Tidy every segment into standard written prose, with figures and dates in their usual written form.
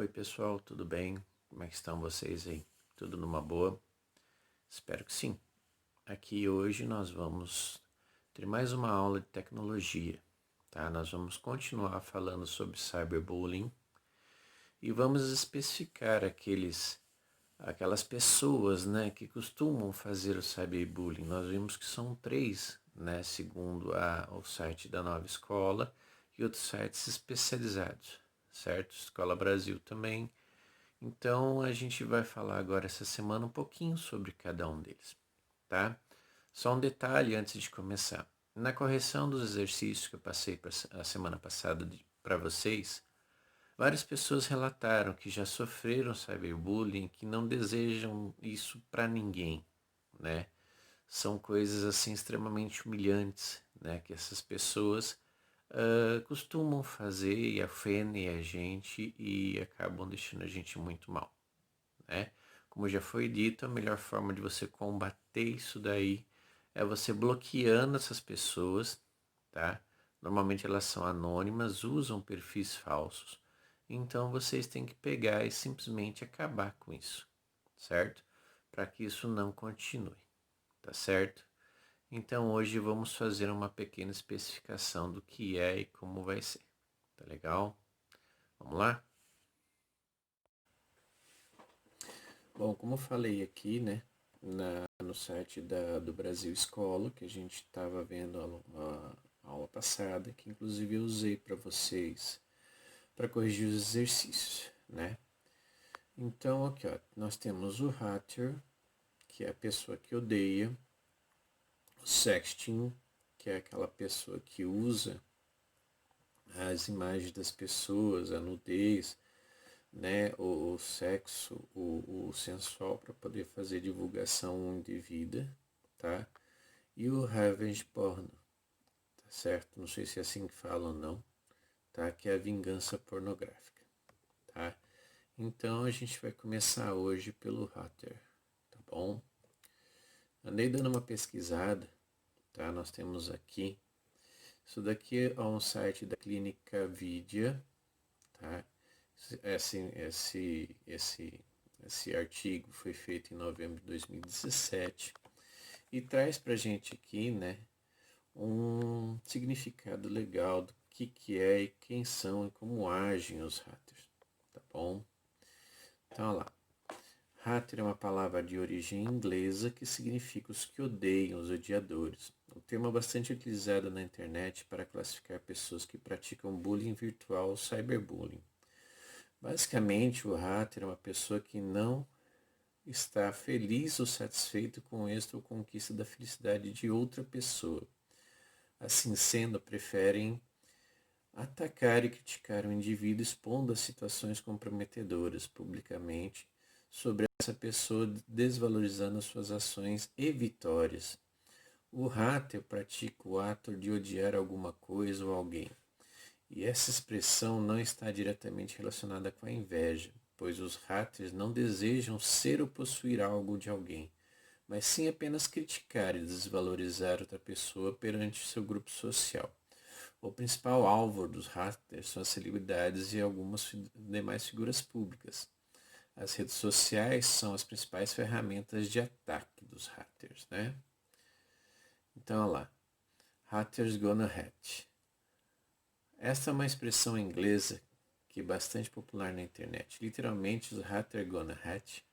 Oi pessoal, tudo bem? Como é que estão vocês aí? Tudo numa boa? Espero que sim. Aqui hoje nós vamos ter mais uma aula de tecnologia, tá? Nós vamos continuar falando sobre cyberbullying e vamos especificar aquelas pessoas, né, que costumam fazer o cyberbullying. Nós vimos que são três, né, segundo o site da Nova Escola e outros sites especializados, certo? Escola Brasil também. Então a gente vai falar agora essa semana um pouquinho sobre cada um deles, tá? Só um detalhe antes de começar. Na correção dos exercícios que eu passei a semana passada para vocês, várias pessoas relataram que já sofreram cyberbullying, que não desejam isso para ninguém, né? São coisas assim extremamente humilhantes, né? Que essas pessoas costumam fazer e ofendem a gente e acabam deixando a gente muito mal, né? Como já foi dito, a melhor forma de você combater isso daí é você bloqueando essas pessoas, tá? Normalmente elas são anônimas, usam perfis falsos. Então vocês têm que pegar e simplesmente acabar com isso, certo? Para que isso não continue, tá certo? Então hoje vamos fazer uma pequena especificação do que é e como vai ser, tá legal? Vamos lá? Bom, como eu falei aqui, né, no site do Brasil Escola, que a gente estava vendo a aula passada, que inclusive eu usei para vocês, para corrigir os exercícios, né? Então, aqui, ó, nós temos o hater, que é a pessoa que odeia, o sexting, que é aquela pessoa que usa as imagens das pessoas, a nudez, né, o sexo, o sensual para poder fazer divulgação indevida, tá? E o revenge porn, tá certo? Não sei se é assim que fala ou não, tá? Que é a vingança pornográfica, tá? Então a gente vai começar hoje pelo hater, tá bom? Andei dando uma pesquisada, tá? Nós temos aqui, isso daqui é um site da Clínica Vidia, tá? Esse artigo foi feito em novembro de 2017 e traz para a gente aqui, né, um significado legal do que é e quem são e como agem os hackers, tá bom? Então, olha lá. Hater é uma palavra de origem inglesa que significa os que odeiam, os odiadores. O termo é bastante utilizado na internet para classificar pessoas que praticam bullying virtual ou cyberbullying. Basicamente, o hater é uma pessoa que não está feliz ou satisfeito com o êxito ou conquista da felicidade de outra pessoa. Assim sendo, preferem atacar e criticar o indivíduo expondo as situações comprometedoras publicamente sobre essa pessoa, desvalorizando as suas ações e vitórias. O hater pratica o ato de odiar alguma coisa ou alguém. E essa expressão não está diretamente relacionada com a inveja, pois os haters não desejam ser ou possuir algo de alguém, mas sim apenas criticar e desvalorizar outra pessoa perante seu grupo social. O principal alvo dos haters são as celebridades e algumas demais figuras públicas. As redes sociais são as principais ferramentas de ataque dos haters, né? Então, olha lá. Haters gonna hate. Esta é uma expressão inglesa que é bastante popular na internet. Literalmente, os haters gonna hate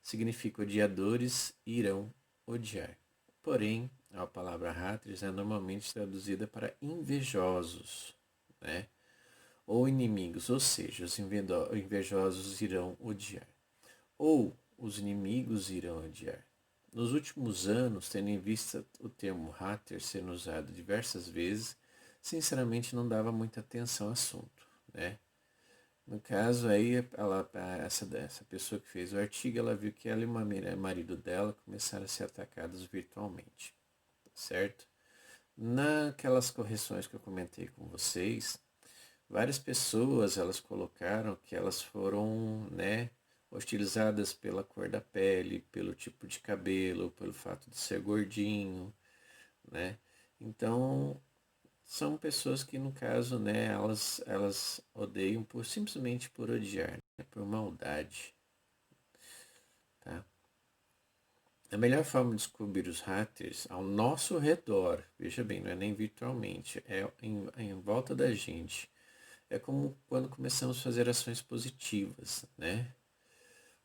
significa odiadores irão odiar. Porém, a palavra haters é normalmente traduzida para invejosos, né? Ou inimigos, ou seja, os invejosos irão odiar. Ou os inimigos irão odiar. Nos últimos anos, tendo em vista o termo hater sendo usado diversas vezes, sinceramente não dava muita atenção ao assunto, né? No caso aí, essa pessoa que fez o artigo, ela viu que ela e o marido dela começaram a ser atacados virtualmente, certo? Naquelas correções que eu comentei com vocês, várias pessoas elas colocaram que elas foram, né, hostilizadas pela cor da pele, pelo tipo de cabelo, pelo fato de ser gordinho, né? Então, são pessoas que, no caso, né, elas odeiam simplesmente por odiar, né, por maldade, tá? A melhor forma de descobrir os haters ao nosso redor, veja bem, não é nem virtualmente, é em volta da gente. É como quando começamos a fazer ações positivas, né?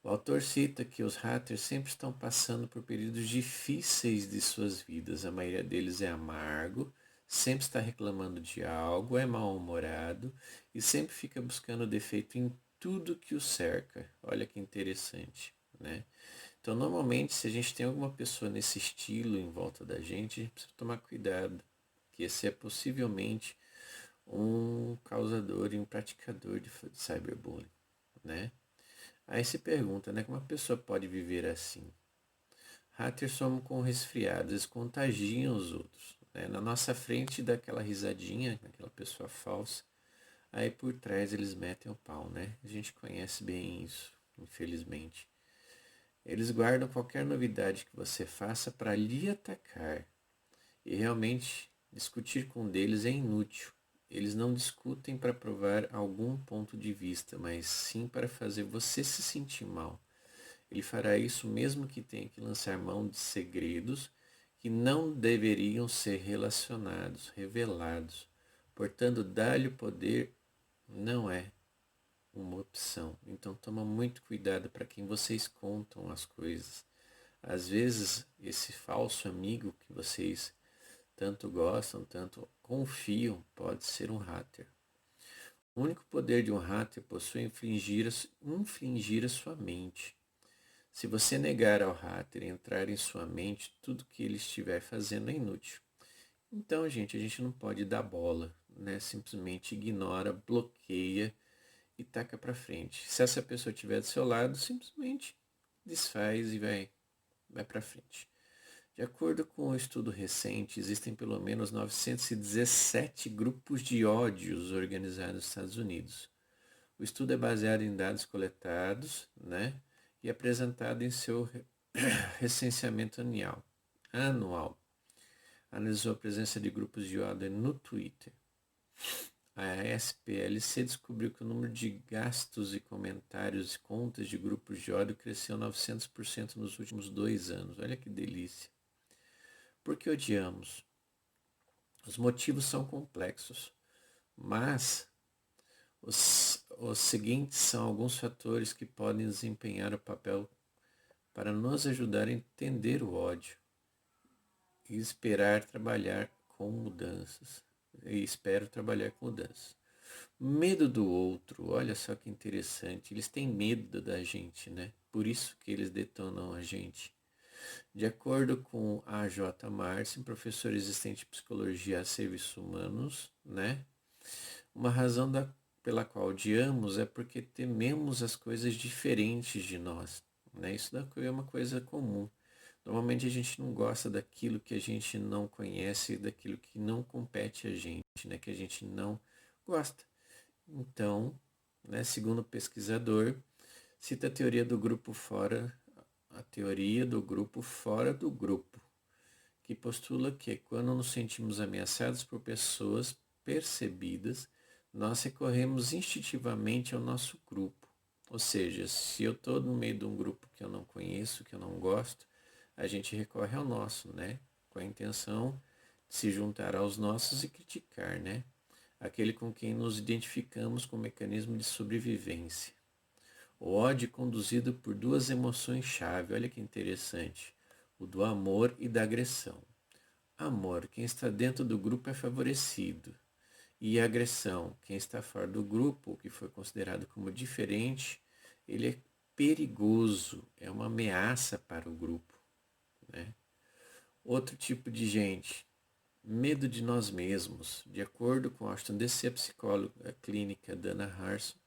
O autor cita que os haters sempre estão passando por períodos difíceis de suas vidas. A maioria deles é amargo, sempre está reclamando de algo, é mal-humorado e sempre fica buscando defeito em tudo que o cerca. Olha que interessante, né? Então, normalmente, se a gente tem alguma pessoa nesse estilo em volta da gente, a gente precisa tomar cuidado, que esse é possivelmente um causador e um praticador de cyberbullying, né? Aí se pergunta, né, como uma pessoa pode viver assim? Haters somos com resfriados, eles contagiam os outros, né? Na nossa frente dá aquela risadinha, aquela pessoa falsa, aí por trás eles metem o pau, né? A gente conhece bem isso, infelizmente. Eles guardam qualquer novidade que você faça para lhe atacar. E realmente discutir com eles é inútil. Eles não discutem para provar algum ponto de vista, mas sim para fazer você se sentir mal. Ele fará isso mesmo que tenha que lançar mão de segredos que não deveriam ser revelados. Portanto, dar-lhe o poder não é uma opção. Então toma muito cuidado para quem vocês contam as coisas. Às vezes, esse falso amigo que vocês tanto gostam, tanto confiam, pode ser um hater. O único poder de um hater possui infligir a sua mente. Se você negar ao hater entrar em sua mente, tudo que ele estiver fazendo é inútil. Então, gente, a gente não pode dar bola, né? Simplesmente ignora, bloqueia e taca para frente. Se essa pessoa estiver do seu lado, simplesmente desfaz e vai para frente. De acordo com um estudo recente, existem pelo menos 917 grupos de ódios organizados nos Estados Unidos. O estudo é baseado em dados coletados, né, e apresentado em seu recenseamento anual. Analisou a presença de grupos de ódio no Twitter. A SPLC descobriu que o número de gastos e comentários e contas de grupos de ódio cresceu 900% nos últimos 2 anos. Olha que delícia. Por que odiamos? Os motivos são complexos, mas os seguintes são alguns fatores que podem desempenhar o papel para nos ajudar a entender o ódio e esperar trabalhar com mudanças. E espero trabalhar com mudanças. Medo do outro, olha só que interessante. Eles têm medo da gente, né? Por isso que eles detonam a gente. De acordo com a J. Martin, professor existente de Psicologia a Serviços Humanos, né? Uma razão pela qual odiamos é porque tememos as coisas diferentes de nós, né? Isso daqui é uma coisa comum. Normalmente a gente não gosta daquilo que a gente não conhece, daquilo que não compete a gente, né? Que a gente não gosta. Então, né, segundo o pesquisador, cita a teoria do grupo fora do grupo, que postula que quando nos sentimos ameaçados por pessoas percebidas, nós recorremos instintivamente ao nosso grupo. Ou seja, se eu estou no meio de um grupo que eu não conheço, que eu não gosto, a gente recorre ao nosso, né? Com a intenção de se juntar aos nossos e criticar, né? Aquele com quem nos identificamos com o mecanismo de sobrevivência. O ódio é conduzido por duas emoções-chave, olha que interessante, o do amor e da agressão. Amor, quem está dentro do grupo é favorecido. E agressão, quem está fora do grupo, o que foi considerado como diferente, ele é perigoso, é uma ameaça para o grupo, né? Outro tipo de gente, medo de nós mesmos. De acordo com Ashton DC, a psicóloga clínica Dana Harson,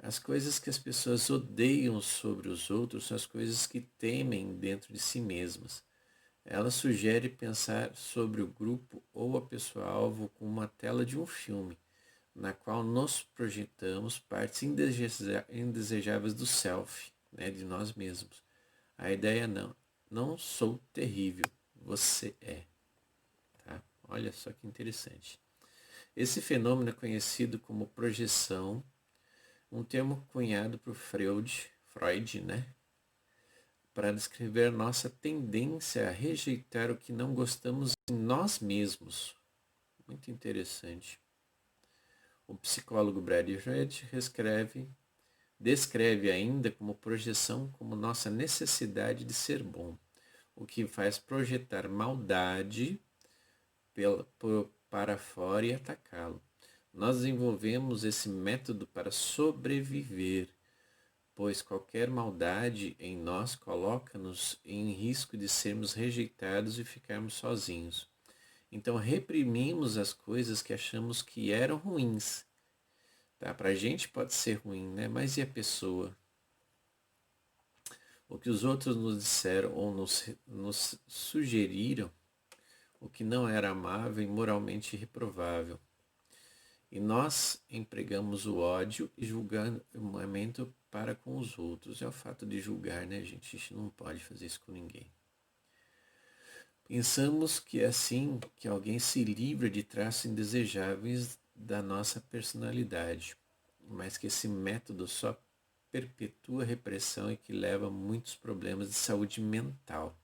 as coisas que as pessoas odeiam sobre os outros são as coisas que temem dentro de si mesmas. Ela sugere pensar sobre o grupo ou a pessoa-alvo como uma tela de um filme, na qual nos projetamos partes indesejáveis do self, né, de nós mesmos. A ideia não sou terrível, você é. Tá? Olha só que interessante. Esse fenômeno é conhecido como projeção, um termo cunhado por Freud, né, para descrever nossa tendência a rejeitar o que não gostamos em nós mesmos. Muito interessante. O psicólogo Bradford descreve ainda como projeção como nossa necessidade de ser bom, o que faz projetar maldade para fora e atacá-lo. Nós desenvolvemos esse método para sobreviver, pois qualquer maldade em nós coloca-nos em risco de sermos rejeitados e ficarmos sozinhos. Então reprimimos as coisas que achamos que eram ruins. Tá? Para a gente pode ser ruim, né? Mas e a pessoa? O que os outros nos disseram ou nos sugeriram, o que não era amável e moralmente reprovável. E nós empregamos o ódio e julgamento para com os outros. É o fato de julgar, né, gente? A gente não pode fazer isso com ninguém. Pensamos que é assim que alguém se livra de traços indesejáveis da nossa personalidade, mas que esse método só perpetua a repressão e que leva a muitos problemas de saúde mental.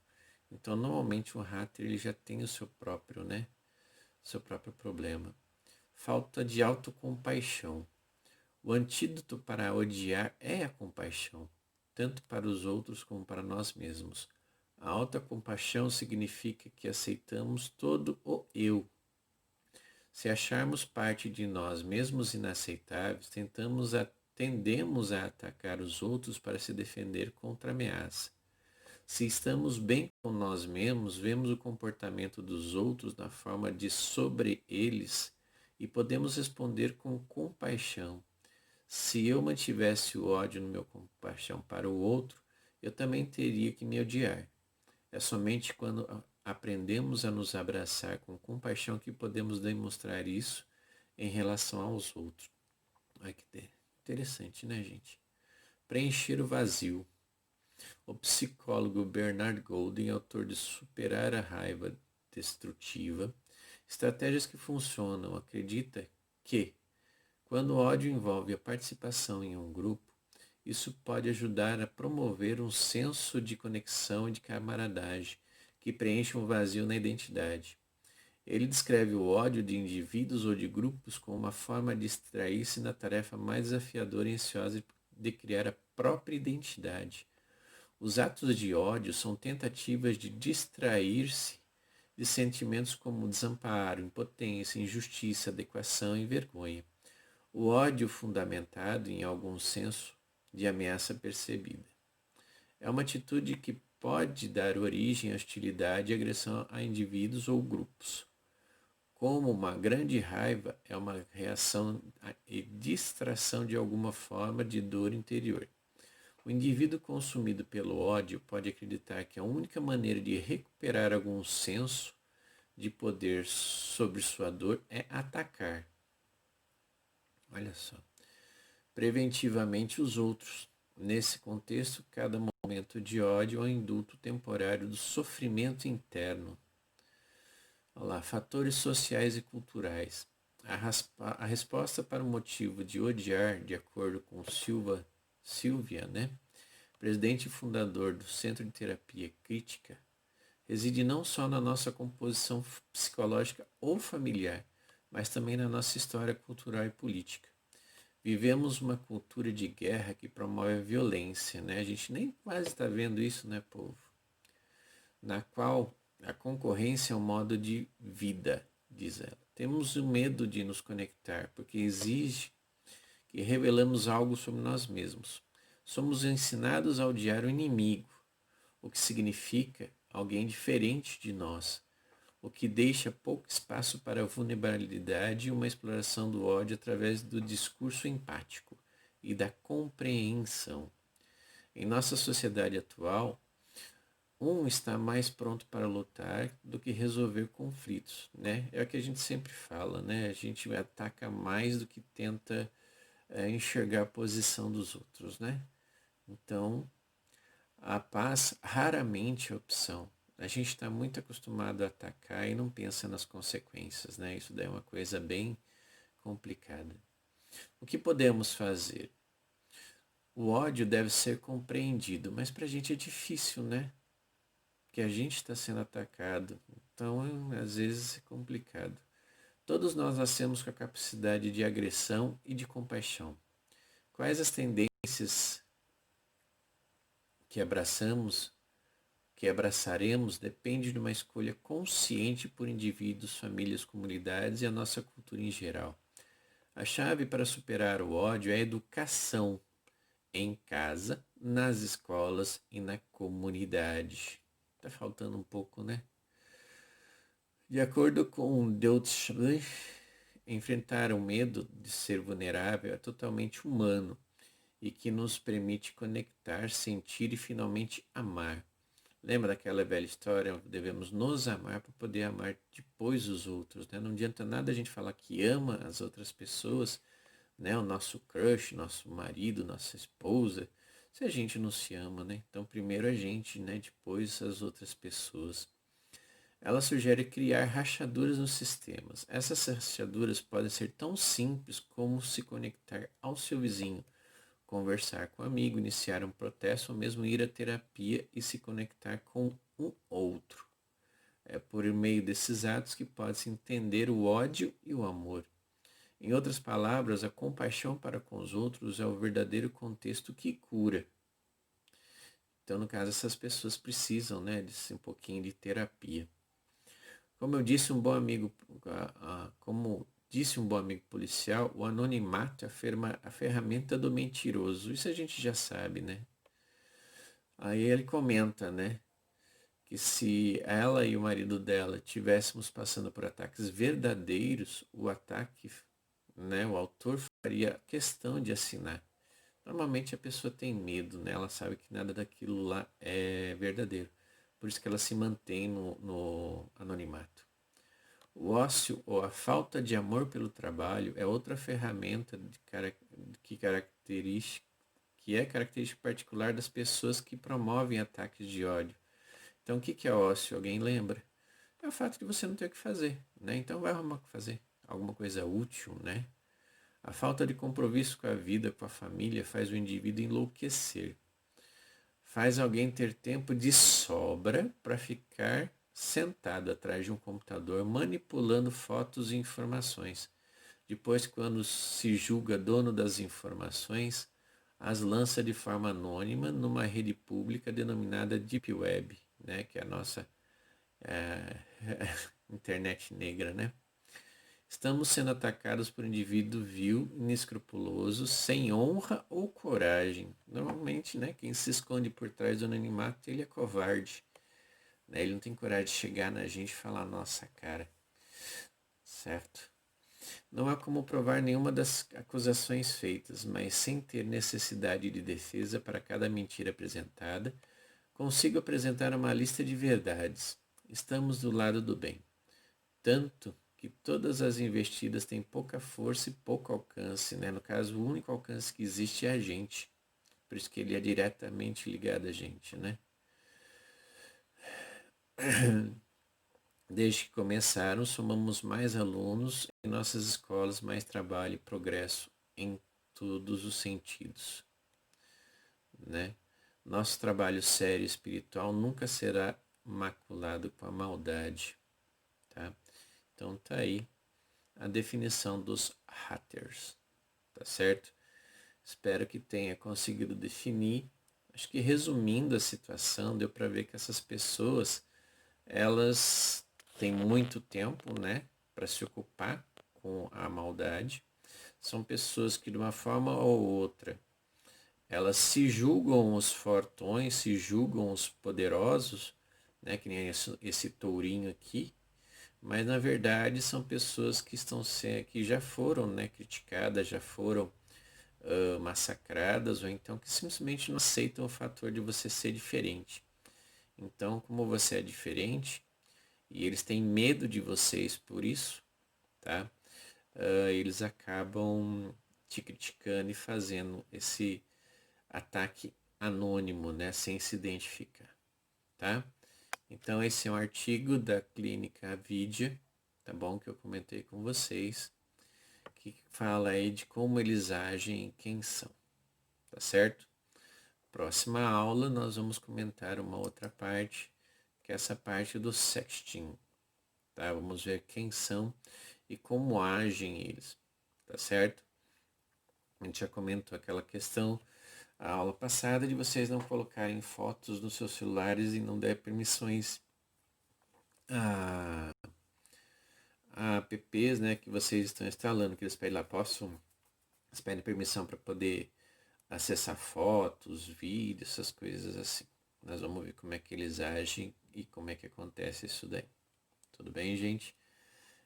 Então, normalmente o hater ele já tem o seu próprio, né, seu próprio problema. Falta de autocompaixão. O antídoto para odiar é a compaixão, tanto para os outros como para nós mesmos. A autocompaixão significa que aceitamos todo o eu. Se acharmos parte de nós mesmos inaceitáveis, tendemos a atacar os outros para se defender contra a ameaça. Se estamos bem com nós mesmos, vemos o comportamento dos outros na forma de sobre eles e podemos responder com compaixão. Se eu mantivesse o ódio no meu compaixão para o outro, eu também teria que me odiar. É somente quando aprendemos a nos abraçar com compaixão que podemos demonstrar isso em relação aos outros. Olha que interessante, né, gente? Preencher o vazio. O psicólogo Bernard Golden, autor de Superar a Raiva Destrutiva, Estratégias que Funcionam, acredita que, quando o ódio envolve a participação em um grupo, isso pode ajudar a promover um senso de conexão e de camaradagem que preenche um vazio na identidade. Ele descreve o ódio de indivíduos ou de grupos como uma forma de extrair-se na tarefa mais desafiadora e ansiosa de criar a própria identidade. Os atos de ódio são tentativas de distrair-se de sentimentos como desamparo, impotência, injustiça, adequação e vergonha. O ódio fundamentado em algum senso de ameaça percebida. É uma atitude que pode dar origem à hostilidade e agressão a indivíduos ou grupos. Como uma grande raiva é uma reação e distração de alguma forma de dor interior. O indivíduo consumido pelo ódio pode acreditar que a única maneira de recuperar algum senso de poder sobre sua dor é atacar. Olha só. Preventivamente os outros. Nesse contexto, cada momento de ódio é um indulto temporário do sofrimento interno. Olha lá, fatores sociais e culturais. A resposta para o motivo de odiar, de acordo com Silvia, né, presidente e fundador do Centro de Terapia Crítica, reside não só na nossa composição psicológica ou familiar, mas também na nossa história cultural e política. Vivemos uma cultura de guerra que promove a violência, né? A gente nem quase está vendo isso, né, povo? Na qual a concorrência é um modo de vida, diz ela. Temos o medo de nos conectar, porque exige que revelamos algo sobre nós mesmos. Somos ensinados a odiar o inimigo, o que significa alguém diferente de nós, o que deixa pouco espaço para a vulnerabilidade e uma exploração do ódio através do discurso empático e da compreensão. Em nossa sociedade atual, um está mais pronto para lutar do que resolver conflitos, né? É o que a gente sempre fala, né? A gente ataca mais do que tenta enxergar a posição dos outros, né? Então, a paz raramente é opção. A gente está muito acostumado a atacar e não pensa nas consequências, né? Isso daí é uma coisa bem complicada. O que podemos fazer? O ódio deve ser compreendido, mas para a gente é difícil, né? Porque a gente está sendo atacado, então às vezes é complicado. Todos nós nascemos com a capacidade de agressão e de compaixão. Quais as tendências que abraçaremos, depende de uma escolha consciente por indivíduos, famílias, comunidades e a nossa cultura em geral. A chave para superar o ódio é a educação em casa, nas escolas e na comunidade. Tá faltando um pouco, né? De acordo com Deutsch, enfrentar o medo de ser vulnerável é totalmente humano e que nos permite conectar, sentir e finalmente amar. Lembra daquela velha história? Devemos nos amar para poder amar depois os outros, né? Não adianta nada a gente falar que ama as outras pessoas, né? O nosso crush, nosso marido, nossa esposa, se a gente não se ama, né? Então primeiro a gente, né? Depois as outras pessoas. Ela sugere criar rachaduras nos sistemas. Essas rachaduras podem ser tão simples como se conectar ao seu vizinho, conversar com um amigo, iniciar um protesto ou mesmo ir à terapia e se conectar com um outro. É por meio desses atos que pode-se entender o ódio e o amor. Em outras palavras, a compaixão para com os outros é o verdadeiro contexto que cura. Então, no caso, essas pessoas precisam, né, de um pouquinho de terapia. Como eu disse, um bom amigo, como disse um bom amigo policial, o anonimato é a ferramenta do mentiroso. Isso a gente já sabe, né? Aí ele comenta, né, que se ela e o marido dela tivéssemos passando por ataques verdadeiros, o ataque, né, o autor faria questão de assinar. Normalmente a pessoa tem medo, né? Ela sabe que nada daquilo lá é verdadeiro. Por isso que ela se mantém no anonimato. O ócio ou a falta de amor pelo trabalho é outra ferramenta que é característica particular das pessoas que promovem ataques de ódio. Então, o que é ócio? Alguém lembra? É o fato de você não ter o que fazer, né? Então, vai arrumar o que fazer. Alguma coisa útil, né? A falta de compromisso com a vida, com a família, faz o indivíduo enlouquecer. Faz alguém ter tempo de sobra para ficar sentado atrás de um computador manipulando fotos e informações. Depois, quando se julga dono das informações, as lança de forma anônima numa rede pública denominada Deep Web, né, que é a nossa é, internet negra, né? Estamos sendo atacados por um indivíduo vil, inescrupuloso, sem honra ou coragem. Normalmente, né, quem se esconde por trás do anonimato, ele é covarde. Né? Ele não tem coragem de chegar na gente e falar nossa cara. Certo? Não há como provar nenhuma das acusações feitas, mas sem ter necessidade de defesa para cada mentira apresentada, consigo apresentar uma lista de verdades. Estamos do lado do bem. Tanto que todas as investidas têm pouca força e pouco alcance, né? No caso, o único alcance que existe é a gente. Por isso que ele é diretamente ligado a gente, né? Desde que começaram, somamos mais alunos em nossas escolas, mais trabalho e progresso em todos os sentidos, né? Nosso trabalho sério e espiritual nunca será maculado com a maldade, tá? Então tá aí a definição dos haters, tá certo? Espero que tenha conseguido definir. Acho que resumindo a situação, deu para ver que essas pessoas, elas têm muito tempo, né, para se ocupar com a maldade. São pessoas que de uma forma ou outra, elas se julgam os fortões, se julgam os poderosos, né, que nem esse tourinho aqui, mas na verdade são pessoas que já foram, né, criticadas, já foram massacradas, ou então que simplesmente não aceitam o fator de você ser diferente. Então, como você é diferente e eles têm medo de vocês por isso, tá? Eles acabam te criticando e fazendo esse ataque anônimo, né, sem se identificar, tá? Então esse é um artigo da clínica Vidia, tá bom, que eu comentei com vocês, que fala aí de como eles agem e quem são, tá certo? Próxima aula nós vamos comentar uma outra parte, que é essa parte do sexting, tá? Vamos ver quem são e como agem eles, tá certo? A gente já comentou aquela questão, a aula passada, de vocês não colocarem fotos nos seus celulares e não der permissões a apps, né, que vocês estão instalando, que eles pedem lá, eles pedem permissão para poder acessar fotos, vídeos, essas coisas assim. Nós vamos ver como é que eles agem e como é que acontece isso daí. Tudo bem, gente?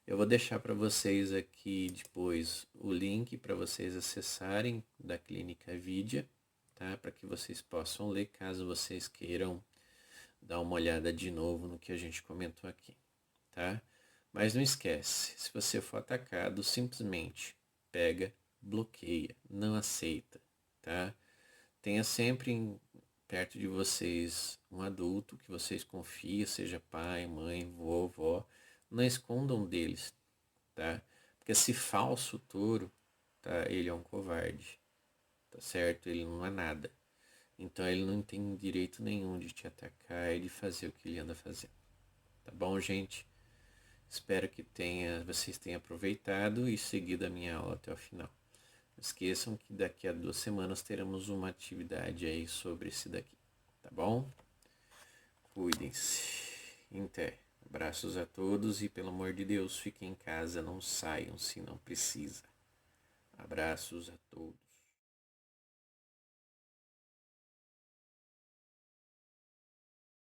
Eu vou deixar para vocês aqui depois o link para vocês acessarem da Clínica Vidia, tá? Para que vocês possam ler, caso vocês queiram dar uma olhada de novo no que a gente comentou aqui, tá? Mas não esquece, se você for atacado, simplesmente pega, bloqueia, não aceita, tá? Tenha sempre perto de vocês um adulto que vocês confiam, seja pai, mãe, vovó. Não escondam deles, tá? Porque esse falso touro, tá? Ele é um covarde, tá certo? Ele não é nada. Então ele não tem direito nenhum de te atacar e de fazer o que ele anda fazendo. Tá bom, gente? Espero que vocês tenham aproveitado e seguido a minha aula até o final. Não esqueçam que daqui a 2 semanas teremos uma atividade aí sobre esse daqui, tá bom? Cuidem-se. Até. Abraços a todos e, pelo amor de Deus, fiquem em casa, não saiam se não precisa. Abraços a todos.